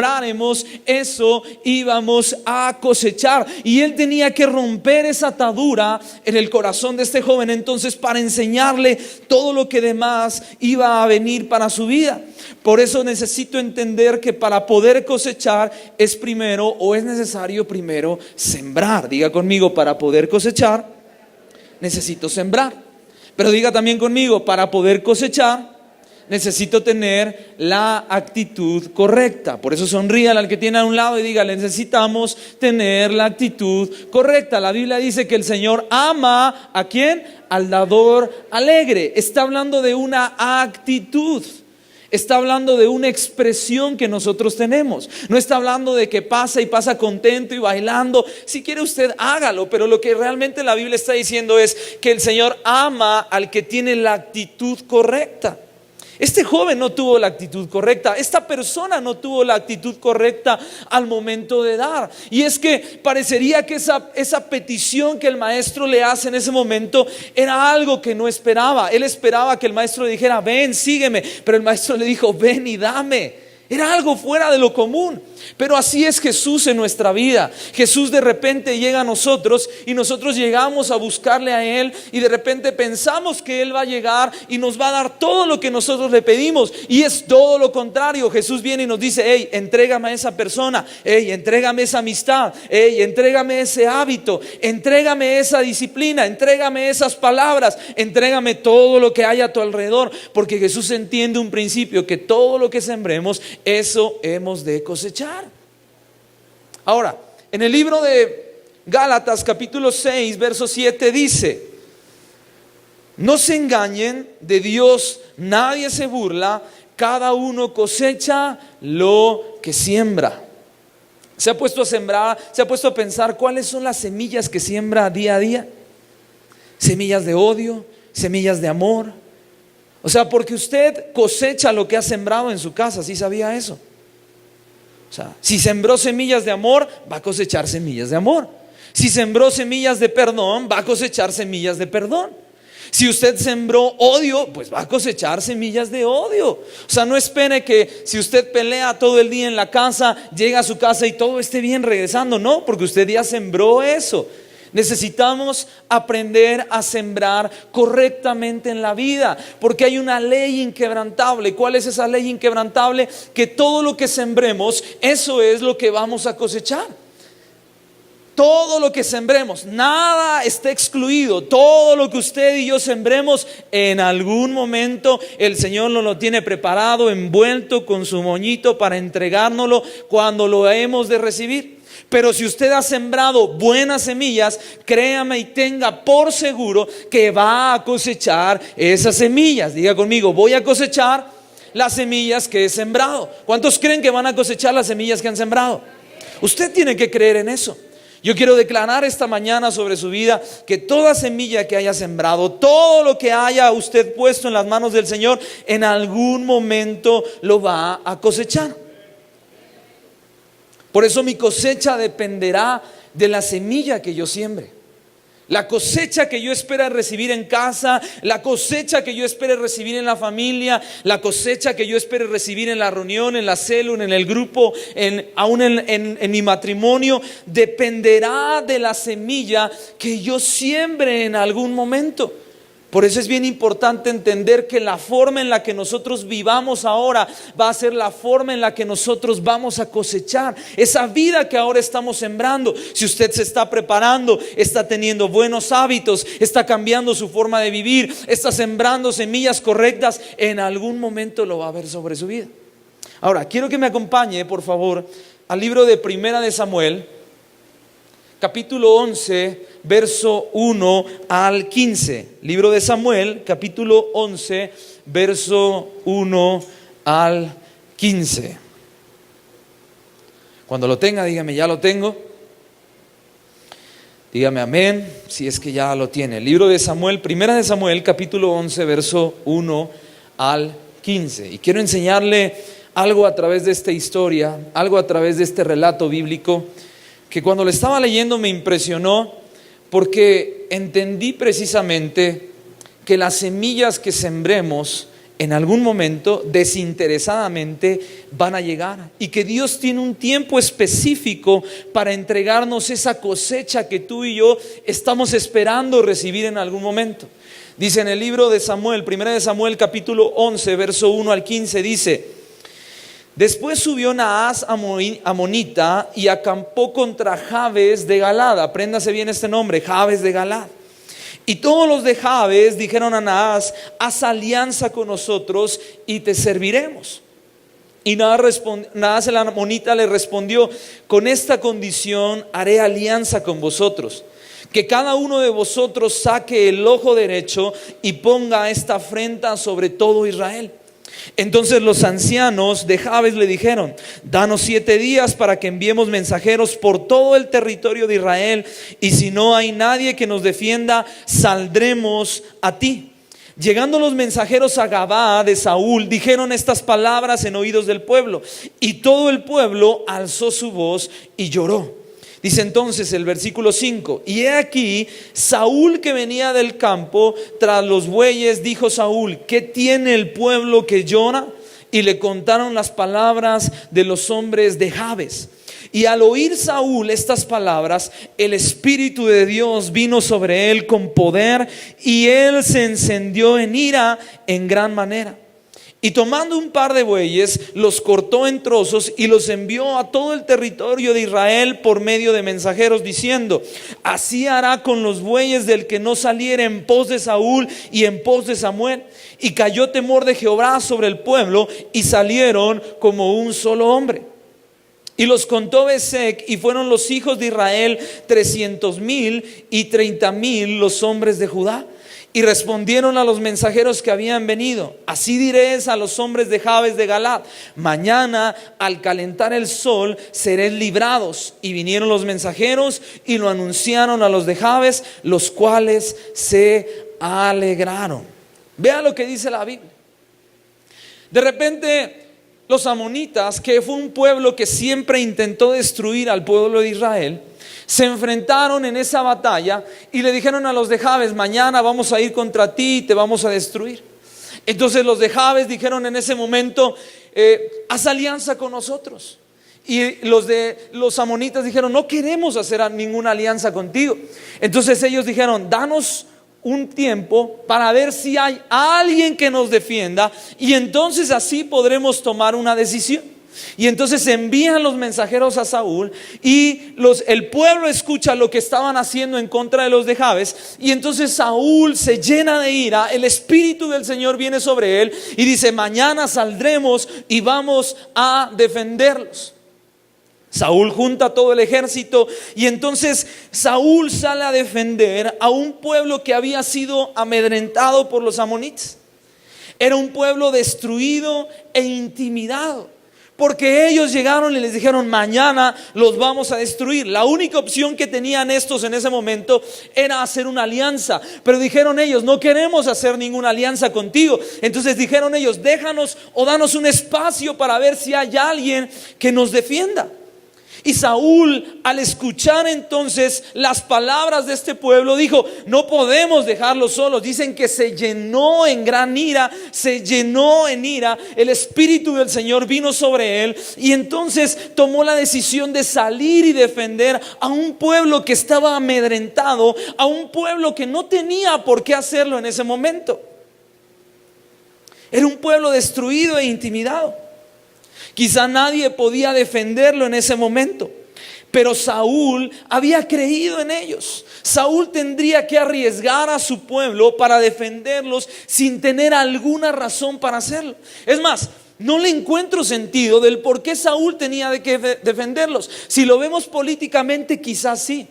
sembráramos, eso íbamos a cosechar. Y él tenía que romper esa atadura en el corazón de este joven entonces para enseñarle todo lo que demás iba a venir para su vida. Por eso necesito entender que para poder cosechar es necesario primero sembrar. Diga conmigo, para poder cosechar necesito sembrar. Pero diga también conmigo, para poder cosechar necesito tener la actitud correcta. Por eso sonríale al que tiene a un lado y dígale, necesitamos tener la actitud correcta. La Biblia dice que el Señor ama ¿a quién? Al dador alegre. Está hablando de una actitud. Está hablando de una expresión que nosotros tenemos. No está hablando de que pasa y pasa contento y bailando. Si quiere usted hágalo, pero lo que realmente la Biblia está diciendo es que el Señor ama al que tiene la actitud correcta. Este joven no tuvo la actitud correcta, esta persona no tuvo la actitud correcta al momento de dar. Y es que parecería que esa petición que el maestro le hace en ese momento era algo que no esperaba. Él esperaba que el maestro le dijera, ven, sígueme, pero el maestro le dijo, ven y dame. Era algo fuera de lo común. Pero así es Jesús en nuestra vida. Jesús de repente llega a nosotros y nosotros llegamos a buscarle a Él y de repente pensamos que Él va a llegar y nos va a dar todo lo que nosotros le pedimos, y es todo lo contrario. Jesús viene y nos dice, hey, entrégame a esa persona, hey, entrégame esa amistad, hey, entrégame ese hábito, entrégame esa disciplina, entrégame esas palabras, entrégame todo lo que hay a tu alrededor, porque Jesús entiende un principio, que todo lo que sembremos, eso hemos de cosechar. Ahora, en el libro de Gálatas capítulo 6 verso 7 dice, no se engañen, de Dios nadie se burla, cada uno cosecha lo que siembra. ¿Se ha puesto a sembrar, se ha puesto a pensar cuáles son las semillas que siembra día a día? Semillas de odio, semillas de amor. O sea, porque usted cosecha lo que ha sembrado en su casa. ¿Sí sabía eso? O sea, si sembró semillas de amor, va a cosechar semillas de amor. Si sembró semillas de perdón, va a cosechar semillas de perdón. Si usted sembró odio, pues va a cosechar semillas de odio. O sea, no espere que si usted pelea todo el día en la casa, llega a su casa y todo esté bien regresando. No, porque usted ya sembró eso. Necesitamos aprender a sembrar correctamente en la vida, porque hay una ley inquebrantable. ¿Cuál es esa ley inquebrantable? Que todo lo que sembremos, eso es lo que vamos a cosechar. Todo lo que sembremos, nada está excluido. Todo lo que usted y yo sembremos, en algún momento el Señor nos lo tiene preparado, envuelto con su moñito para entregárnoslo cuando lo hemos de recibir. Pero si usted ha sembrado buenas semillas, créame y tenga por seguro que va a cosechar esas semillas. Diga conmigo, voy a cosechar las semillas que he sembrado. ¿Cuántos creen que van a cosechar las semillas que han sembrado? Usted tiene que creer en eso. Yo quiero declarar esta mañana sobre su vida que toda semilla que haya sembrado, todo lo que haya usted puesto en las manos del Señor, en algún momento lo va a cosechar. Por eso mi cosecha dependerá de la semilla que yo siembre. La cosecha que yo espero recibir en casa, la cosecha que yo espero recibir en la familia, la cosecha que yo espero recibir en la reunión, en la célula, en el grupo, aún en mi matrimonio, dependerá de la semilla que yo siembre en algún momento. Por eso es bien importante entender que la forma en la que nosotros vivamos ahora va a ser la forma en la que nosotros vamos a cosechar esa vida que ahora estamos sembrando. Si usted se está preparando, está teniendo buenos hábitos, está cambiando su forma de vivir, está sembrando semillas correctas, en algún momento lo va a ver sobre su vida. Ahora, quiero que me acompañe, por favor, al libro de Primera de Samuel, capítulo 11, verso 1 al 15. Libro de Samuel, capítulo 11, verso 1 al 15. Cuando lo tenga, dígame, ya lo tengo. Dígame amén, si es que ya lo tiene. Libro de Samuel, Primera de Samuel, capítulo 11, verso 1 al 15. Y quiero enseñarle algo a través de esta historia, algo a través de este relato bíblico, que cuando lo estaba leyendo me impresionó, porque entendí precisamente que las semillas que sembremos en algún momento, desinteresadamente, van a llegar. Y que Dios tiene un tiempo específico para entregarnos esa cosecha que tú y yo estamos esperando recibir en algún momento. Dice en el libro de Samuel, 1 de Samuel capítulo 11, verso 1 al 15, dice: después subió Naas amonita y acampó contra Jabes de Galad. Apréndase bien este nombre, Jabes de Galad. Y todos los de Jabes dijeron a Naas: haz alianza con nosotros y te serviremos. Y Naas el amonita le respondió: con esta condición haré alianza con vosotros, que cada uno de vosotros saque el ojo derecho y ponga esta afrenta sobre todo Israel. Entonces los ancianos de Jabes le dijeron: danos 7 días para que enviemos mensajeros por todo el territorio de Israel, y si no hay nadie que nos defienda, saldremos a ti. Llegando los mensajeros a Gabaa de Saúl, dijeron estas palabras en oídos del pueblo, y todo el pueblo alzó su voz y lloró. Dice entonces el versículo 5: y he aquí Saúl, que venía del campo tras los bueyes, dijo Saúl: ¿qué tiene el pueblo que llora? Y le contaron las palabras de los hombres de Jabes. Y al oír Saúl estas palabras, el Espíritu de Dios vino sobre él con poder, y él se encendió en ira en gran manera. Y tomando un par de bueyes, los cortó en trozos y los envió a todo el territorio de Israel por medio de mensajeros, diciendo: así hará con los bueyes del que no saliere en pos de Saúl y en pos de Samuel. Y cayó temor de Jehová sobre el pueblo, y salieron como un solo hombre. Y los contó Besec, y fueron los hijos de Israel 300,000, y 30,000 los hombres de Judá. Y respondieron a los mensajeros que habían venido: así diréis a los hombres de Jabes de Galad: mañana al calentar el sol seréis librados. Y vinieron los mensajeros y lo anunciaron a los de Jabes, los cuales se alegraron. Vea lo que dice la Biblia. De repente los amonitas, que fue un pueblo que siempre intentó destruir al pueblo de Israel, se enfrentaron en esa batalla y le dijeron a los de Jabes: mañana vamos a ir contra ti y te vamos a destruir. Entonces los de Jabes dijeron en ese momento: haz alianza con nosotros. Y los amonitas dijeron: no queremos hacer ninguna alianza contigo. Entonces ellos dijeron: danos un tiempo para ver si hay alguien que nos defienda, y entonces así podremos tomar una decisión. Y entonces envían los mensajeros a Saúl, y el pueblo escucha lo que estaban haciendo en contra de los de Jabes. Y entonces Saúl se llena de ira, el Espíritu del Señor viene sobre él y dice: mañana saldremos y vamos a defenderlos. Saúl junta todo el ejército, y entonces Saúl sale a defender a un pueblo que había sido amedrentado por los amonitas. Era un pueblo destruido e intimidado, porque ellos llegaron y les dijeron: mañana los vamos a destruir. La única opción que tenían estos en ese momento era hacer una alianza, pero dijeron ellos: no queremos hacer ninguna alianza contigo. Entonces dijeron ellos: déjanos o danos un espacio para ver si hay alguien que nos defienda. Y Saúl, al escuchar entonces las palabras de este pueblo, dijo: no podemos dejarlos solos. Dicen que se llenó en gran ira, se llenó en ira. El Espíritu del Señor vino sobre él, y entonces tomó la decisión de salir y defender a un pueblo que estaba amedrentado, a un pueblo que no tenía por qué hacerlo en ese momento. Era un pueblo destruido e intimidado. Quizá nadie podía defenderlo en ese momento, pero Saúl había creído en ellos. Saúl tendría que arriesgar a su pueblo para defenderlos sin tener alguna razón para hacerlo. Es más, no le encuentro sentido del por qué Saúl tenía que defenderlos. Si lo vemos políticamente, quizás sí.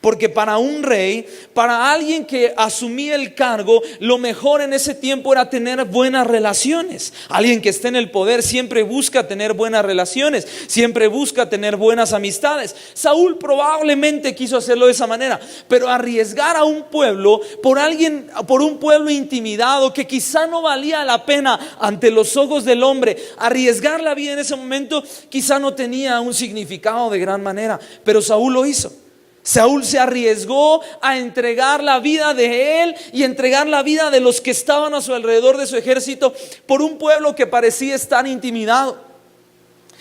Porque para un rey, para alguien que asumía el cargo, lo mejor en ese tiempo era tener buenas relaciones. Alguien que esté en el poder siempre busca tener buenas relaciones, siempre busca tener buenas amistades. Saúl probablemente quiso hacerlo de esa manera, pero arriesgar a un pueblo por un pueblo intimidado que quizá no valía la pena ante los ojos del hombre, arriesgar la vida en ese momento quizá no tenía un significado de gran manera, pero Saúl lo hizo. Saúl se arriesgó a entregar la vida de él y entregar la vida de los que estaban a su alrededor de su ejército por un pueblo que parecía estar intimidado.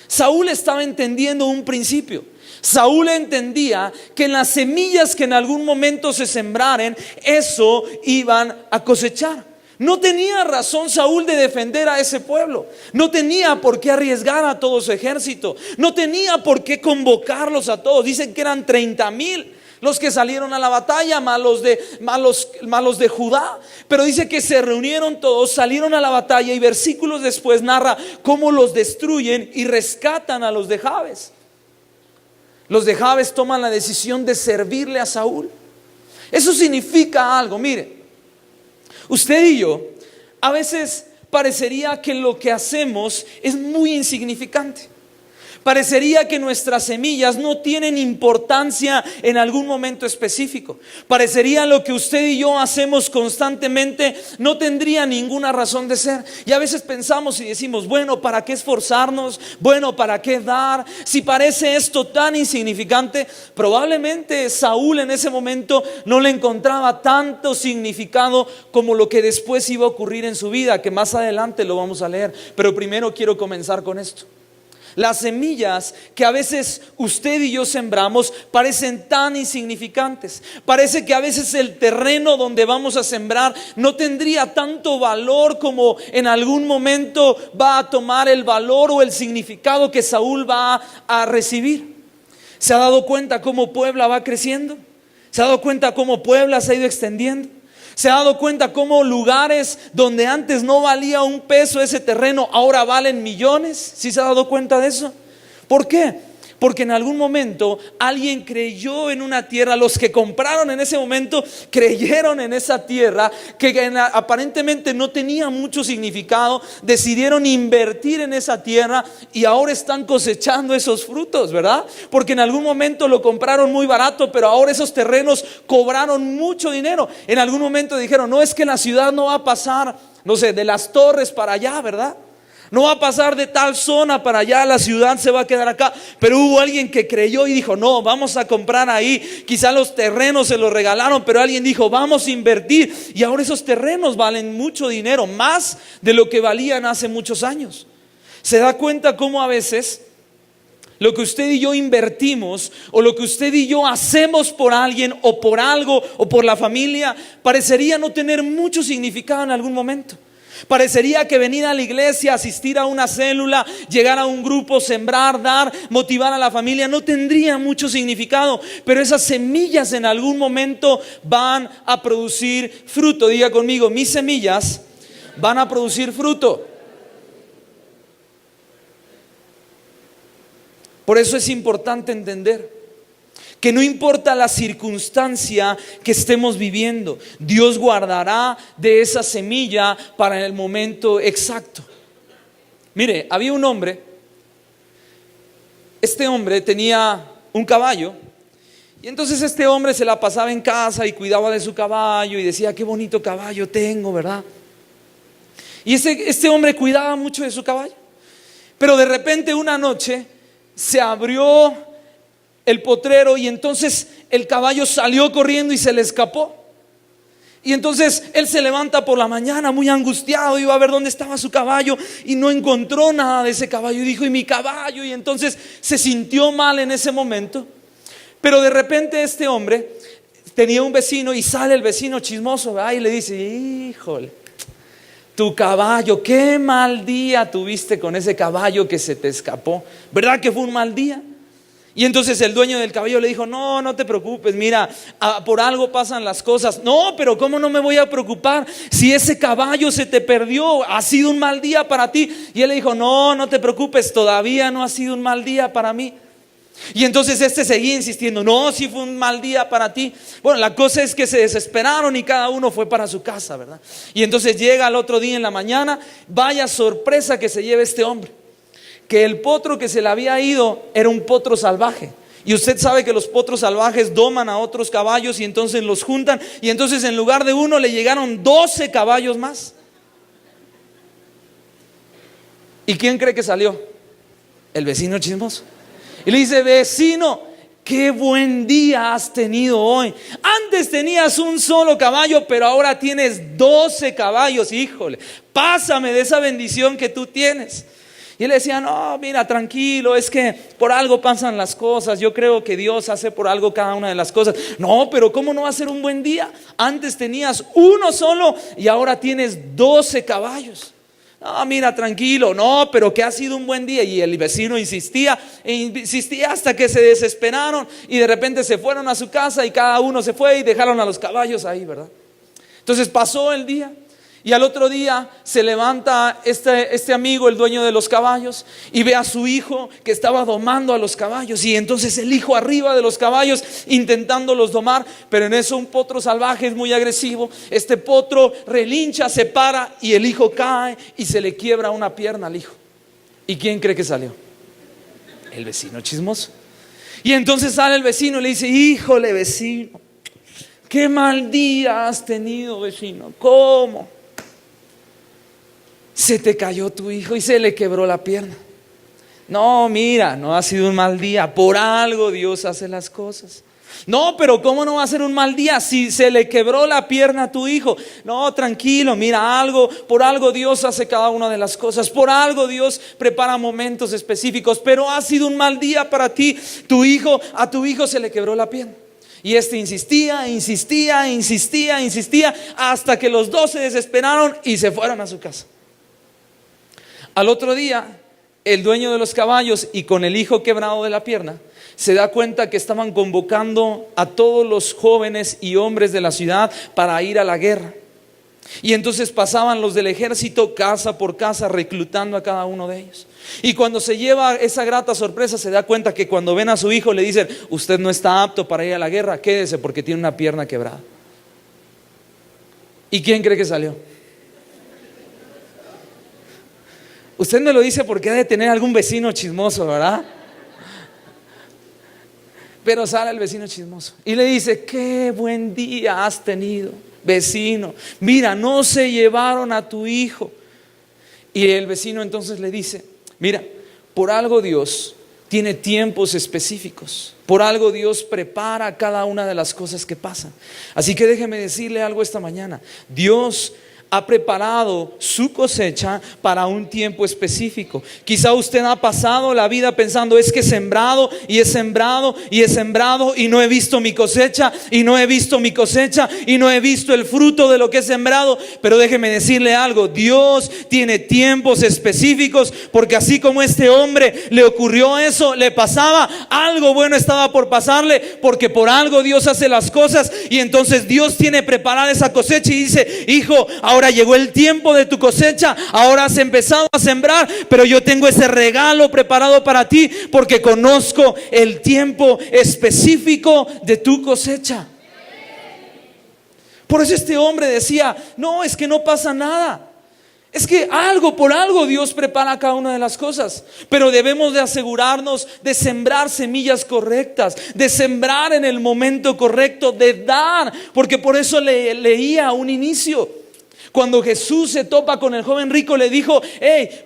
Saúl estaba entendiendo un principio. Saúl entendía que en las semillas que en algún momento se sembraren, eso iban a cosechar. No tenía razón Saúl de defender a ese pueblo. No tenía por qué arriesgar a todo su ejército. No tenía por qué convocarlos a todos. Dicen que eran 30,000 los que salieron a la batalla, más los de Judá. Pero dice que se reunieron todos, salieron a la batalla, y versículos después narra cómo los destruyen y rescatan a los de Jabes. Los de Jabes toman la decisión de servirle a Saúl. Eso significa algo, mire. Usted y yo, a veces parecería que lo que hacemos es muy insignificante. Parecería que nuestras semillas no tienen importancia en algún momento específico. Parecería lo que usted y yo hacemos constantemente no tendría ninguna razón de ser. Y a veces pensamos y decimos, bueno, ¿para qué esforzarnos? Bueno, ¿para qué dar? Si parece esto tan insignificante, probablemente Saúl en ese momento no le encontraba tanto significado como lo que después iba a ocurrir en su vida, que más adelante lo vamos a leer. Pero primero quiero comenzar con esto. Las semillas que a veces usted y yo sembramos parecen tan insignificantes. Parece que a veces el terreno donde vamos a sembrar no tendría tanto valor como en algún momento va a tomar el valor o el significado que Saúl va a recibir. ¿Se ha dado cuenta cómo Puebla va creciendo? ¿Se ha dado cuenta cómo Puebla se ha ido extendiendo? ¿Se ha dado cuenta cómo lugares donde antes no valía un peso ese terreno ahora valen millones? ¿Sí se ha dado cuenta de eso? ¿Por qué? Porque en algún momento alguien creyó en una tierra. Los que compraron en ese momento creyeron en esa tierra que aparentemente no tenía mucho significado. Decidieron invertir en esa tierra y ahora están cosechando esos frutos, ¿verdad? Porque en algún momento lo compraron muy barato, pero ahora esos terrenos cobraron mucho dinero. En algún momento dijeron, no, es que la ciudad no va a pasar, no sé, de Las Torres para allá, ¿verdad? No va a pasar de tal zona para allá, la ciudad se va a quedar acá. Pero hubo alguien que creyó y dijo, no, vamos a comprar ahí. Quizá los terrenos se los regalaron, pero alguien dijo, vamos a invertir. Y ahora esos terrenos valen mucho dinero, más de lo que valían hace muchos años. ¿Se da cuenta cómo a veces lo que usted y yo invertimos o lo que usted y yo hacemos por alguien o por algo o por la familia parecería no tener mucho significado en algún momento? Parecería que venir a la iglesia, asistir a una célula, llegar a un grupo, sembrar, dar, motivar a la familia no tendría mucho significado, pero esas semillas en algún momento van a producir fruto. Diga conmigo, mis semillas van a producir fruto. Por eso es importante entender que no importa la circunstancia que estemos viviendo, Dios guardará de esa semilla para el momento exacto. Mire, había un hombre, este hombre tenía un caballo, y entonces este hombre se la pasaba en casa y cuidaba de su caballo y decía, qué bonito caballo tengo, ¿verdad? Y este hombre cuidaba mucho de su caballo, pero de repente una noche se abrió el potrero y entonces el caballo salió corriendo y se le escapó. Y entonces él se levanta por la mañana muy angustiado, iba a ver dónde estaba su caballo y no encontró nada de ese caballo. Y dijo, ¿y mi caballo? Y entonces se sintió mal en ese momento. Pero de repente este hombre tenía un vecino y sale el vecino chismoso, ¿verdad? Y le dice, híjole, tu caballo, qué mal día tuviste con ese caballo que se te escapó. ¿Verdad que fue un mal día? Y entonces el dueño del caballo le dijo, no, no te preocupes, mira, por algo pasan las cosas. No, pero ¿cómo no me voy a preocupar si ese caballo se te perdió? Ha sido un mal día para ti. Y él le dijo, no, no te preocupes, todavía no ha sido un mal día para mí. Y entonces este seguía insistiendo, no, sí fue un mal día para ti. Bueno, la cosa es que se desesperaron y cada uno fue para su casa, ¿verdad? Y entonces llega el otro día en la mañana, vaya sorpresa que se lleva este hombre, que el potro que se le había ido era un potro salvaje. Y usted sabe que los potros salvajes doman a otros caballos y entonces los juntan. Y entonces en lugar de uno le llegaron 12 caballos más. ¿Y quién cree que salió? El vecino chismoso. Y le dice, vecino, qué buen día has tenido hoy. Antes tenías un solo caballo, pero ahora tienes 12 caballos. Híjole, pásame de esa bendición que tú tienes. Y él decía, no, mira, tranquilo, es que por algo pasan las cosas. Yo creo que Dios hace por algo cada una de las cosas. No, pero ¿cómo no va a ser un buen día? Antes tenías uno solo y ahora tienes 12 caballos. No, mira, tranquilo, no, pero que ha sido un buen día. Y el vecino insistía e insistía hasta que se desesperaron y de repente se fueron a su casa y cada uno se fue y dejaron a los caballos ahí, ¿verdad? Entonces pasó el día. Y al otro día se levanta este amigo, el dueño de los caballos, y ve a su hijo que estaba domando a los caballos. Y entonces el hijo arriba de los caballos intentándolos domar, pero en eso un potro salvaje es muy agresivo. Este potro relincha, se para y el hijo cae y se le quiebra una pierna al hijo. ¿Y quién cree que salió? El vecino chismoso. Y entonces sale el vecino y le dice, híjole vecino, qué mal día has tenido vecino. ¿Cómo? Se te cayó tu hijo y se le quebró la pierna. No, mira, no ha sido un mal día. Por algo Dios hace las cosas. No, pero ¿cómo no va a ser un mal día si se le quebró la pierna a tu hijo? No, tranquilo, mira, por algo Dios hace cada una de las cosas. Por algo Dios prepara momentos específicos. Pero ha sido un mal día para ti. A tu hijo se le quebró la pierna. Y insistía hasta que los dos se desesperaron y se fueron a su casa. Al otro día, el dueño de los caballos y con el hijo quebrado de la pierna, se da cuenta que estaban convocando a todos los jóvenes y hombres de la ciudad para ir a la guerra. Y entonces pasaban los del ejército casa por casa reclutando a cada uno de ellos. Y cuando se lleva esa grata sorpresa, se da cuenta que cuando ven a su hijo le dicen, usted no está apto para ir a la guerra, quédese porque tiene una pierna quebrada. ¿Y quién cree que salió? Usted me lo dice porque ha de tener algún vecino chismoso, ¿verdad? Pero sale el vecino chismoso y le dice, qué buen día has tenido, vecino. Mira, no se llevaron a tu hijo. Y el vecino entonces le dice, mira, por algo Dios tiene tiempos específicos. Por algo Dios prepara cada una de las cosas que pasan. Así que déjeme decirle algo esta mañana. Dios ha preparado su cosecha para un tiempo específico. Quizá usted ha pasado la vida pensando, es que he sembrado y he sembrado y he sembrado y no he visto mi cosecha y no he visto mi cosecha y no he visto el fruto de lo que he sembrado. Pero déjeme decirle algo, Dios tiene tiempos específicos, porque así como este hombre le ocurrió eso, le pasaba, algo bueno estaba por pasarle, porque por algo Dios hace las cosas. Y entonces Dios tiene preparada esa cosecha y dice, hijo, ahora llegó el tiempo de tu cosecha, ahora has empezado a sembrar, pero yo tengo ese regalo preparado para ti, porque conozco el tiempo específico de tu cosecha. Por eso este hombre decía, no, es que no pasa nada. Es que por algo Dios prepara cada una de las cosas, pero debemos de asegurarnos de sembrar semillas correctas, de sembrar en el momento correcto, de dar, porque por eso leía un inicio. Cuando Jesús se topa con el joven rico, le dijo,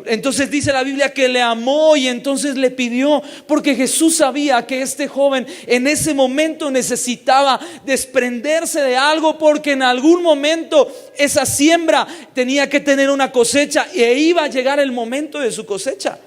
entonces dice la Biblia que le amó y entonces le pidió, porque Jesús sabía que este joven en ese momento necesitaba desprenderse de algo, porque en algún momento esa siembra tenía que tener una cosecha e iba a llegar el momento de su cosecha.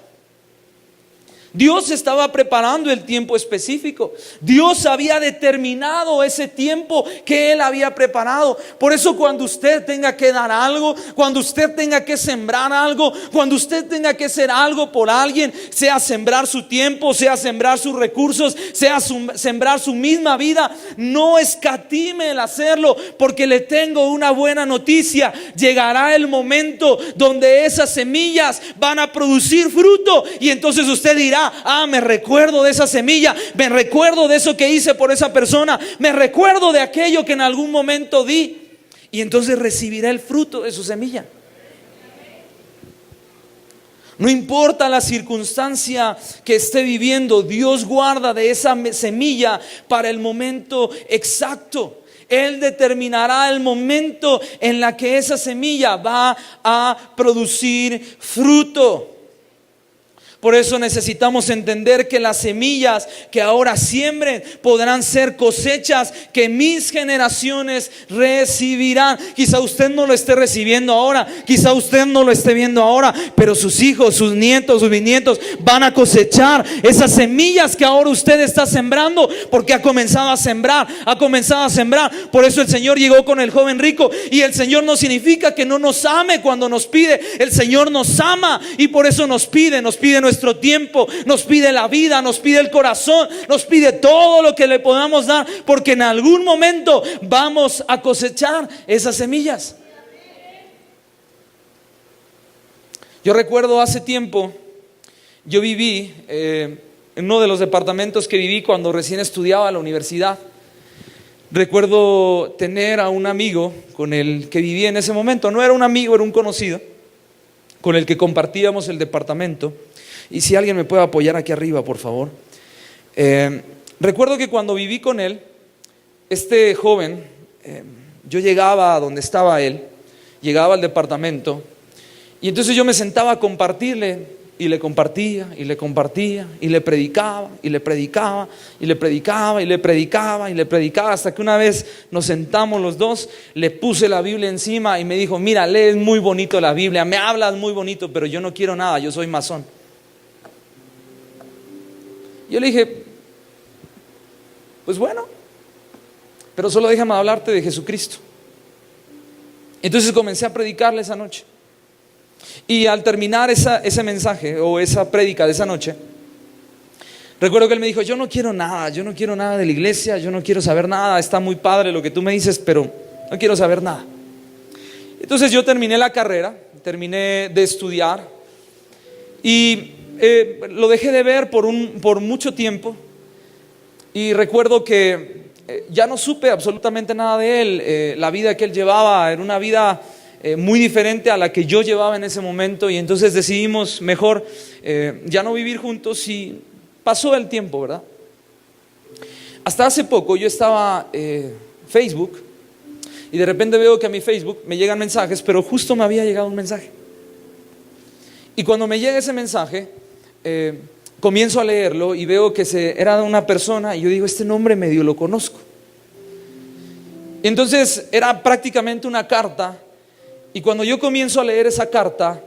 Dios estaba preparando el tiempo específico. Dios había determinado ese tiempo que Él había preparado. Por eso cuando usted tenga que dar algo, cuando usted tenga que sembrar algo, cuando usted tenga que hacer algo por alguien, sea sembrar su tiempo, sea sembrar sus recursos, sea sembrar su misma vida, no escatime el hacerlo, porque le tengo una buena noticia. Llegará el momento donde esas semillas van a producir fruto, y entonces usted dirá, me recuerdo de esa semilla, me recuerdo de eso que hice por esa persona, me recuerdo de aquello que en algún momento di, y entonces recibirá el fruto de su semilla. No importa la circunstancia que esté viviendo, Dios guarda de esa semilla para el momento exacto. Él determinará el momento en la que esa semilla va a producir fruto. Por eso necesitamos entender que las semillas que ahora siembren podrán ser cosechas que mis generaciones recibirán. Quizá usted no lo esté recibiendo ahora, quizá usted no lo esté viendo ahora, pero sus hijos, sus nietos, sus bisnietos van a cosechar esas semillas que ahora usted está sembrando, porque ha comenzado a sembrar, ha comenzado a sembrar. Por eso el Señor llegó con el joven rico, y el Señor no significa que no nos ame cuando nos pide. El Señor nos ama y por eso nos pide nuestro tiempo, nos pide la vida, nos pide el corazón, nos pide todo lo que le podamos dar, porque en algún momento vamos a cosechar esas semillas. Yo recuerdo hace tiempo, yo viví en uno de los departamentos que viví cuando recién estudiaba en la universidad. Recuerdo tener a un amigo con el que vivía en ese momento. No era un amigo, era un conocido con el que compartíamos el departamento. Y si alguien me puede apoyar aquí arriba, por favor. Recuerdo que cuando viví con él, este joven, yo llegaba a donde estaba él, llegaba al departamento, y entonces yo me sentaba a compartirle, y le compartía, y le compartía, y le predicaba, y le predicaba, y le predicaba, y le predicaba, y le predicaba, hasta que una vez nos sentamos los dos, le puse la Biblia encima y me dijo: mira, lees muy bonito la Biblia, me hablas muy bonito, pero yo no quiero nada, yo soy masón. Yo le dije: pues bueno, pero solo déjame hablarte de Jesucristo. Entonces comencé a predicarle esa noche. Y al terminar ese mensaje o esa prédica de esa noche, recuerdo que él me dijo: yo no quiero nada de la iglesia, yo no quiero saber nada, está muy padre lo que tú me dices, pero no quiero saber nada. Entonces yo terminé la carrera, terminé de estudiar y lo dejé de ver por mucho tiempo. Y recuerdo que ya no supe absolutamente nada de él. La vida que él llevaba era una vida muy diferente a la que yo llevaba en ese momento, y entonces decidimos mejor ya no vivir juntos, y pasó el tiempo, ¿verdad? Hasta hace poco yo estaba Facebook, y de repente veo que a mi Facebook me llegan mensajes, pero justo me había llegado un mensaje. Y cuando me llega ese mensaje, comienzo a leerlo y veo que era de una persona, y yo digo: este nombre medio lo conozco. Y entonces era prácticamente una carta. Y cuando yo comienzo a leer esa carta,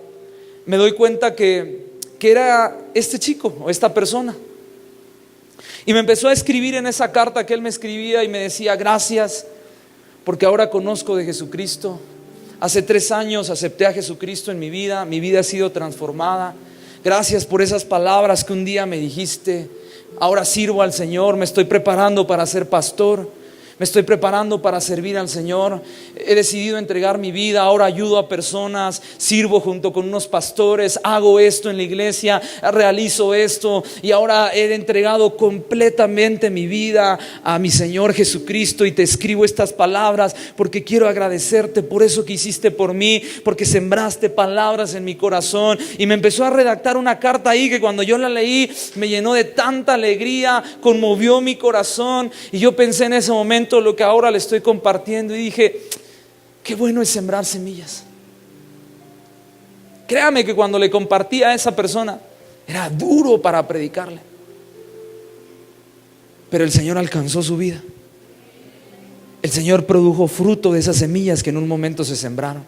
me doy cuenta que era este chico o esta persona. Y me empezó a escribir en esa carta que él me escribía, y me decía: gracias, porque ahora conozco de Jesucristo. Hace 3 años acepté a Jesucristo en mi vida ha sido transformada. Gracias por esas palabras que un día me dijiste. Ahora sirvo al Señor, me estoy preparando para ser pastor. Me estoy preparando para servir al Señor. He decidido entregar mi vida. Ahora ayudo a personas, sirvo junto con unos pastores, hago esto en la iglesia, realizo esto, y ahora he entregado completamente mi vida a mi Señor Jesucristo. Y te escribo estas palabras porque quiero agradecerte por eso que hiciste por mí, porque sembraste palabras en mi corazón. Y me empezó a redactar una carta ahí que cuando yo la leí me llenó de tanta alegría, conmovió mi corazón. Y yo pensé en ese momento lo que ahora le estoy compartiendo, y dije: qué bueno es sembrar semillas. Créame que cuando le compartí a esa persona era duro para predicarle, pero el Señor alcanzó su vida. El Señor produjo fruto de esas semillas que en un momento se sembraron.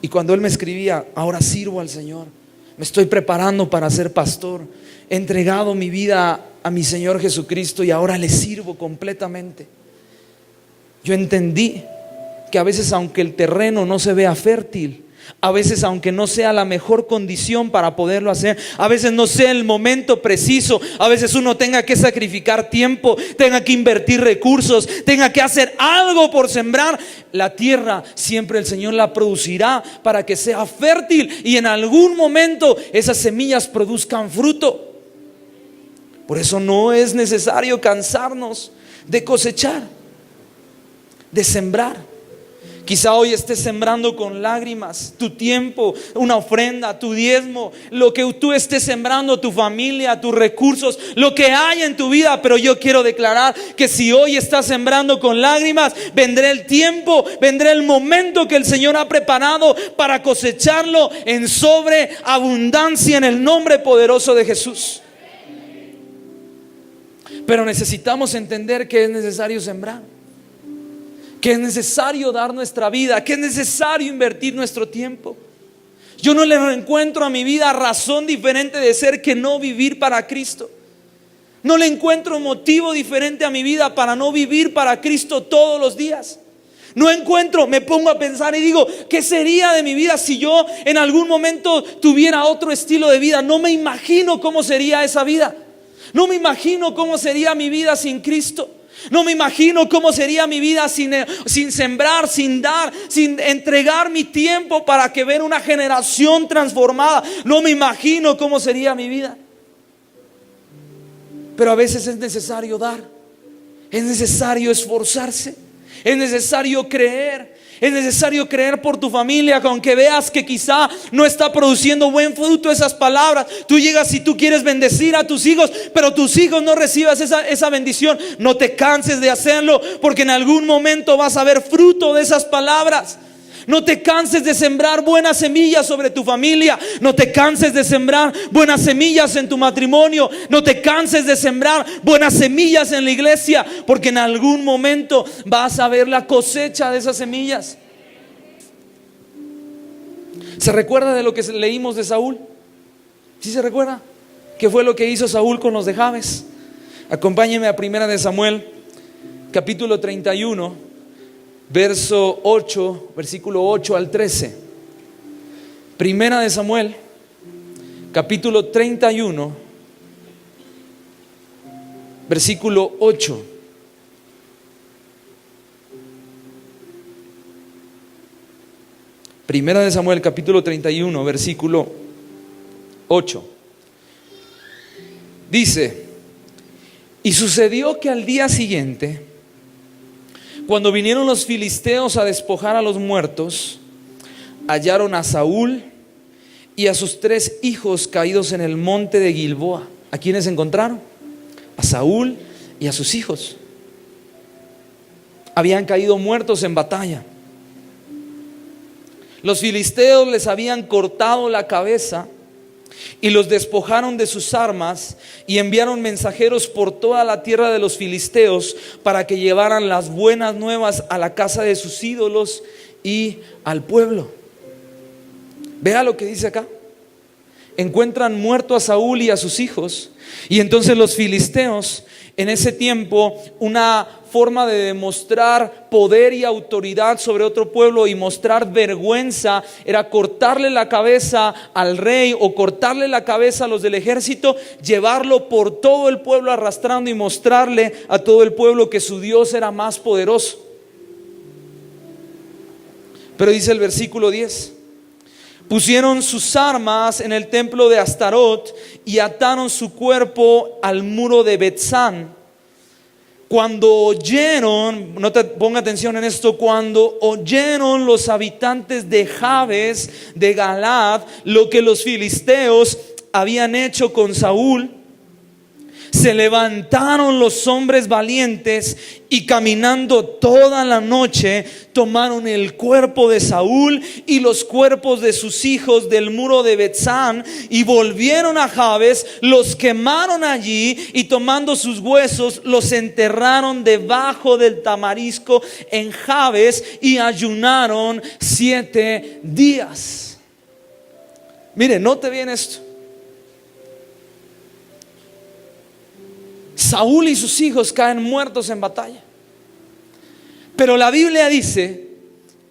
Y cuando él me escribía: ahora sirvo al Señor, me estoy preparando para ser pastor, he entregado mi vida a mi Señor Jesucristo y ahora le sirvo completamente, yo entendí que a veces, aunque el terreno no se vea fértil, a veces aunque no sea la mejor condición para poderlo hacer, a veces no sea el momento preciso, a veces uno tenga que sacrificar tiempo, tenga que invertir recursos, tenga que hacer algo por sembrar, la tierra siempre el Señor la producirá para que sea fértil y en algún momento esas semillas produzcan fruto. Por eso no es necesario cansarnos de cosechar, de sembrar. Quizá hoy estés sembrando con lágrimas tu tiempo, una ofrenda, tu diezmo, lo que tú estés sembrando, tu familia, tus recursos, lo que hay en tu vida. Pero yo quiero declarar que si hoy estás sembrando con lágrimas, vendrá el tiempo, vendrá el momento que el Señor ha preparado para cosecharlo en sobreabundancia en el nombre poderoso de Jesús. Pero necesitamos entender que es necesario sembrar, que es necesario dar nuestra vida, que es necesario invertir nuestro tiempo. Yo no le encuentro a mi vida razón diferente de ser que no vivir para Cristo. No le encuentro motivo diferente a mi vida para no vivir para Cristo todos los días. No encuentro, me pongo a pensar y digo, ¿qué sería de mi vida si yo en algún momento tuviera otro estilo de vida? No me imagino cómo sería esa vida. No me imagino cómo sería mi vida sin Cristo. No me imagino cómo sería mi vida sin sembrar, sin dar, sin entregar mi tiempo para que ver una generación transformada. No me imagino cómo sería mi vida. Pero a veces es necesario dar, es necesario esforzarse, es necesario creer. Es necesario creer por tu familia, que aunque veas que quizá no está produciendo buen fruto esas palabras, tú llegas y tú quieres bendecir a tus hijos, pero tus hijos no recibas esa bendición. No te canses de hacerlo, porque en algún momento vas a ver fruto de esas palabras. No te canses de sembrar buenas semillas sobre tu familia. No te canses de sembrar buenas semillas en tu matrimonio. No te canses de sembrar buenas semillas en la iglesia, porque en algún momento vas a ver la cosecha de esas semillas. ¿Se recuerda de lo que leímos de Saúl? ¿Sí se recuerda? ¿Qué fue lo que hizo Saúl con los de Jabes? Acompáñeme a 1 de Samuel, capítulo 31. Verso 8, versículo 8 al 13. Primera de Samuel, capítulo 31, versículo 8. Primera de Samuel, capítulo 31, versículo 8. Dice: y sucedió que al día siguiente, cuando vinieron los filisteos a despojar a los muertos, hallaron a Saúl y a sus 3 hijos caídos en el monte de Gilboa. ¿A quiénes encontraron? A Saúl y a sus hijos. Habían caído muertos en batalla. Los filisteos les habían cortado la cabeza y los despojaron de sus armas, y enviaron mensajeros por toda la tierra de los filisteos para que llevaran las buenas nuevas a la casa de sus ídolos y al pueblo. Vea lo que dice acá. Encuentran muerto a Saúl y a sus hijos. Y entonces los filisteos, en ese tiempo, una forma de demostrar poder y autoridad sobre otro pueblo y mostrar vergüenza era cortarle la cabeza al rey o cortarle la cabeza a los del ejército, llevarlo por todo el pueblo arrastrando y mostrarle a todo el pueblo que su Dios era más poderoso. Pero dice el versículo 10: pusieron sus armas en el templo de Astarot y ataron su cuerpo al muro de Betzán. Cuando oyeron, ponga atención en esto, cuando oyeron los habitantes de Jabes de Galaad lo que los filisteos habían hecho con Saúl, se levantaron los hombres valientes y caminando toda la noche tomaron el cuerpo de Saúl y los cuerpos de sus hijos del muro de Betzán y volvieron a Jabes, los quemaron allí y tomando sus huesos los enterraron debajo del tamarisco en Jabes y ayunaron 7 días. Mire, note bien esto. Saúl y sus hijos caen muertos en batalla. Pero la Biblia dice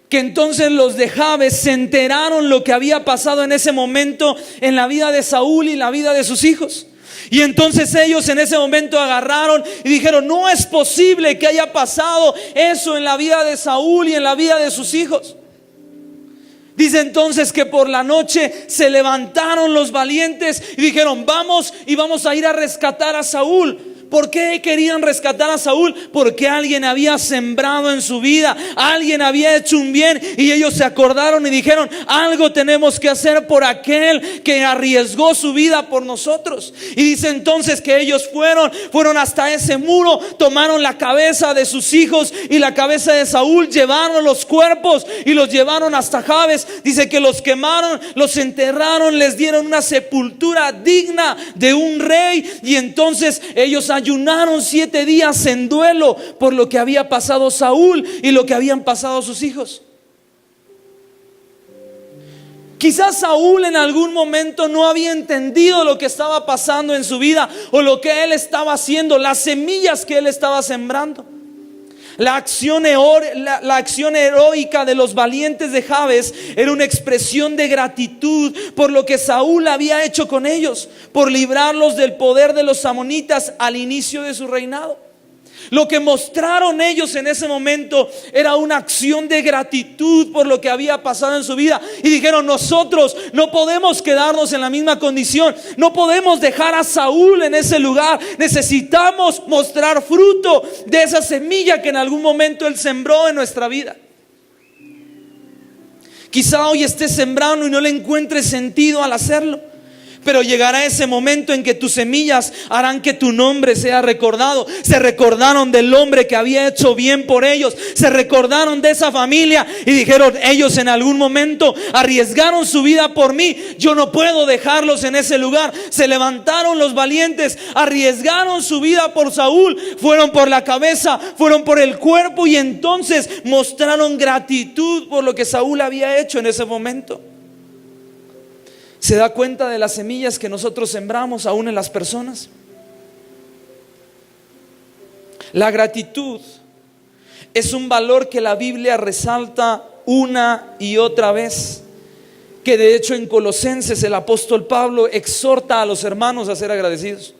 que entonces los de Jabes se enteraron lo que había pasado en ese momento en la vida de Saúl y la vida de sus hijos. Y entonces ellos en ese momento agarraron y dijeron: no es posible que haya pasado eso en la vida de Saúl y en la vida de sus hijos. Dice entonces que por la noche se levantaron los valientes y dijeron: vamos y vamos a ir a rescatar a Saúl. ¿Por qué querían rescatar a Saúl? Porque alguien había sembrado en su vida, alguien había hecho un bien, y ellos se acordaron y dijeron: algo tenemos que hacer por aquel que arriesgó su vida por nosotros. Y dice entonces que ellos fueron hasta ese muro, tomaron la cabeza de sus hijos y la cabeza de Saúl, llevaron los cuerpos y los llevaron hasta Jabes. Dice que los quemaron, los enterraron, les dieron una sepultura digna de un rey. Y entonces ellos ayunaron 7 días en duelo por lo que había pasado Saúl y lo que habían pasado sus hijos. Quizás Saúl en algún momento no había entendido lo que estaba pasando en su vida, o lo que él estaba haciendo, las semillas que él estaba sembrando. La acción heroica de los valientes de Jabes era una expresión de gratitud por lo que Saúl había hecho con ellos, por librarlos del poder de los amonitas al inicio de su reinado. Lo que mostraron ellos en ese momento era una acción de gratitud por lo que había pasado en su vida. Y dijeron: nosotros no podemos quedarnos en la misma condición, no podemos dejar a Saúl en ese lugar. Necesitamos mostrar fruto de esa semilla que en algún momento él sembró en nuestra vida. Quizá hoy estés sembrando y no le encuentres sentido al hacerlo, pero llegará ese momento en que tus semillas harán que tu nombre sea recordado. Se recordaron del hombre que había hecho bien por ellos, se recordaron de esa familia y dijeron: ellos en algún momento arriesgaron su vida por mí, yo no puedo dejarlos en ese lugar. Se levantaron los valientes, arriesgaron su vida por Saúl, fueron por la cabeza, fueron por el cuerpo, y entonces mostraron gratitud por lo que Saúl había hecho en ese momento. ¿Se da cuenta de las semillas que nosotros sembramos aún en las personas? La gratitud es un valor que la Biblia resalta una y otra vez, que de hecho en Colosenses el apóstol Pablo exhorta a los hermanos a ser agradecidos.